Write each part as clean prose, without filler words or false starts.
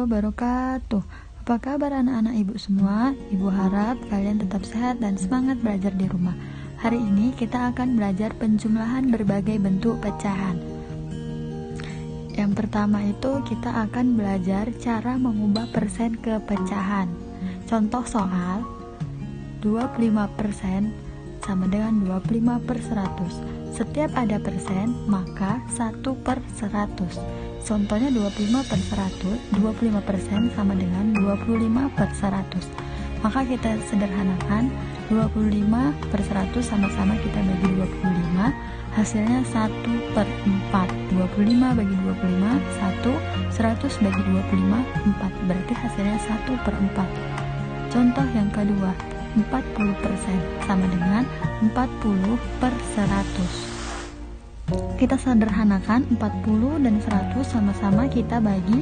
wabarakatuh. Apa kabar anak-anak ibu semua? Ibu harap kalian tetap sehat dan semangat belajar di rumah. Hari ini kita akan belajar penjumlahan berbagai bentuk pecahan. Yang pertama itu kita akan belajar cara mengubah persen ke pecahan. Contoh soal 25% sama dengan 25/100. Setiap ada persen, maka 1/100. Contohnya 25/100, 25% sama dengan 25/100. Maka kita sederhanakan 25/100 sama-sama kita bagi 25, hasilnya 1/4. 25 bagi 25, 1, 100 bagi 25, 4. Berarti hasilnya 1/4. Contoh yang kedua, 40% sama dengan 40/100. Kita sederhanakan 40 dan 100 sama-sama kita bagi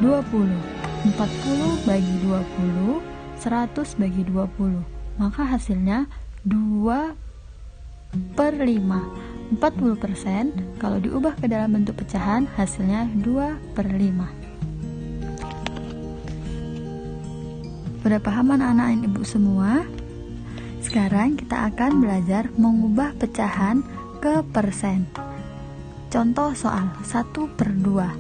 20. 40 bagi 20, 100 bagi 20. Maka hasilnya 2/5. 40% kalau diubah ke dalam bentuk pecahan hasilnya 2/5. Udah paham anak-anak ibu semua? Sekarang kita akan belajar mengubah pecahan ke persen. Contoh soal 1/2.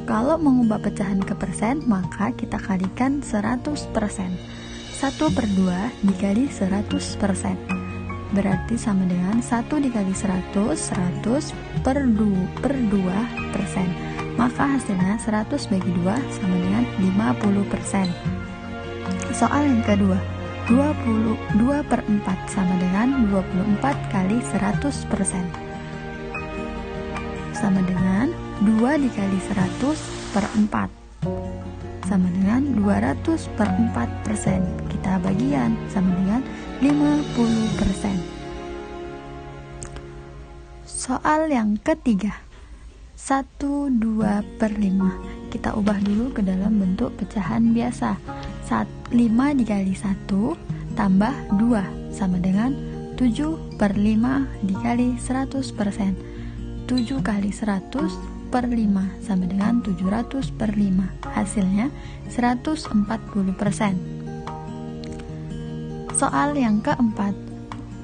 Kalau mengubah pecahan ke persen, maka kita kalikan 100%. 1/2 dikali 100%. Berarti sama dengan 1 dikali 100, 100 per 2%. Maka hasilnya 100 bagi 2 sama dengan 50%. Soal yang kedua, 22/4 sama dengan 24 kali 100%. Sama dengan 2 dikali 100/4 sama dengan 200/4%. Kita bagian sama dengan 50%. Soal yang ketiga, 1/2/5. Kita ubah dulu ke dalam bentuk pecahan biasa. 5 dikali 1 tambah 2 sama dengan 7/5 dikali 100%. 7 kali 100/5 sama dengan 700/5. Hasilnya 140%. Soal yang keempat,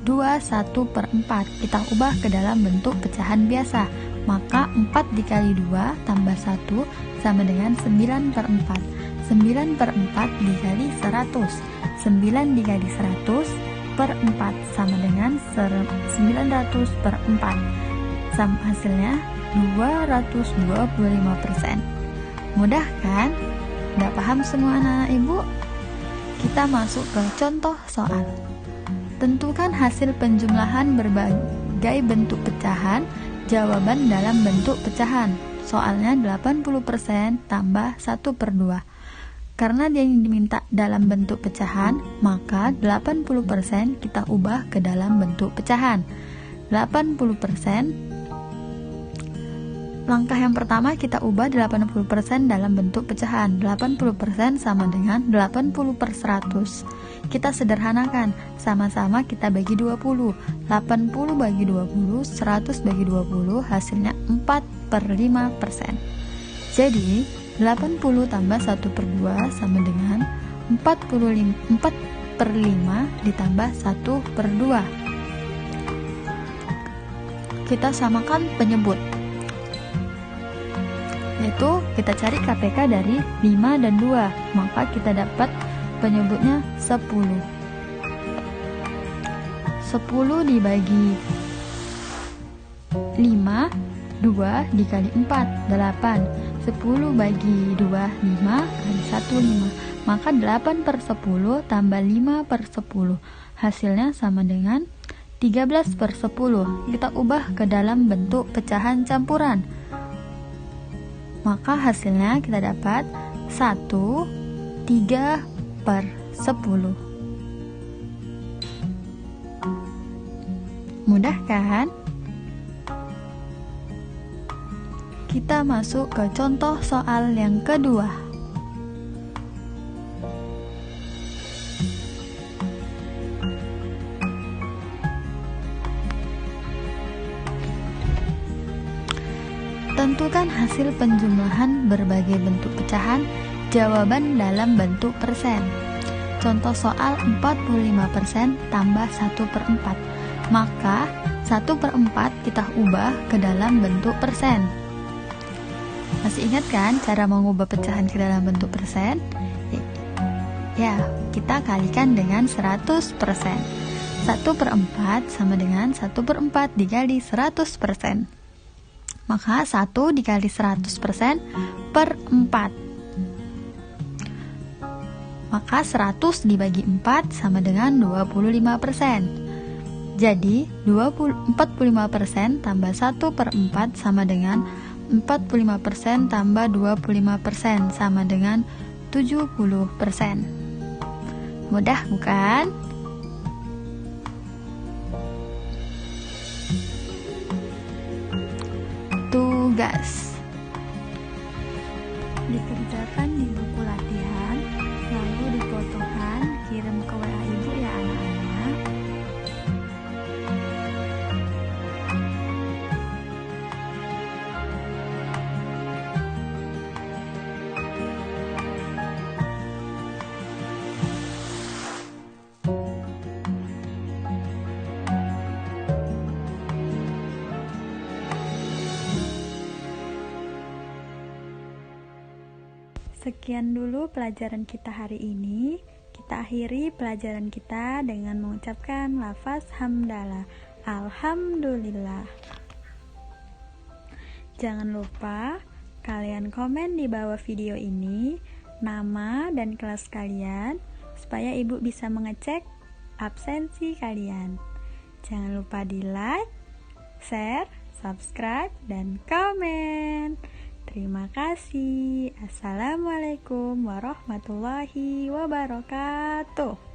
21/4. Kita ubah ke dalam bentuk pecahan biasa. Maka 4 dikali 2 tambah 1 sama dengan 9/4. 9/4 dikali 100. 9 dikali 100/4 sama dengan 900/4. Sama hasilnya 225%. Mudah kan? Udah paham semua anak-anak ibu? Kita masuk ke contoh soal. Tentukan hasil penjumlahan berbagai bentuk pecahan. Jawaban dalam bentuk pecahan. Soalnya 80% tambah 1/2. Karena dia yang diminta dalam bentuk pecahan, maka 80% kita ubah ke dalam bentuk pecahan. 80%. Langkah yang pertama kita ubah 80% dalam bentuk pecahan. 80% sama dengan 80/100. Kita sederhanakan, sama-sama kita bagi 20. 80 bagi 20, 100 bagi 20, hasilnya 4/5%. Jadi 80 tambah 1/2 sama dengan 4/5 ditambah 1/2. Kita samakan penyebut, yaitu kita cari KPK dari 5 dan 2. Maka kita dapat penyebutnya 10. 10 dibagi 5, 2 dikali 4, 8. 10 bagi 2, 5 kali 1, 5. Maka 8/10 tambah 5/10. Hasilnya sama dengan 13/10. Kita ubah ke dalam bentuk pecahan campuran. Maka hasilnya kita dapat 1/3/10. Mudah kan? Kita masuk ke contoh soal yang kedua. Tentukan hasil penjumlahan berbagai bentuk pecahan. jawaban dalam bentuk persen. Contoh soal 45% tambah 1/4. Maka 1/4 kita ubah ke dalam bentuk persen. Masih ingat kan cara mengubah pecahan ke dalam bentuk persen? Ya, kita kalikan dengan 100%. 1/4 sama dengan 1/4 dikali 100%. Maka 1 dikali 100% per 4. Maka 100 dibagi 4 sama dengan 25%. Jadi 45% tambah 1/4 sama dengan 45% tambah 25% sama dengan 70%. Mudah bukan? Tugas dikerjakan di buku latihan, lalu difotokan, kirim ke WA ibu ya anak-anak. Sekian dulu pelajaran kita hari ini. Kita akhiri pelajaran kita dengan mengucapkan lafaz hamdalah. Alhamdulillah. Jangan lupa kalian komen di bawah video ini nama dan kelas kalian supaya ibu bisa mengecek absensi kalian. Jangan lupa di like, share, subscribe, dan komen. Terima kasih. Assalamualaikum warahmatullahi wabarakatuh.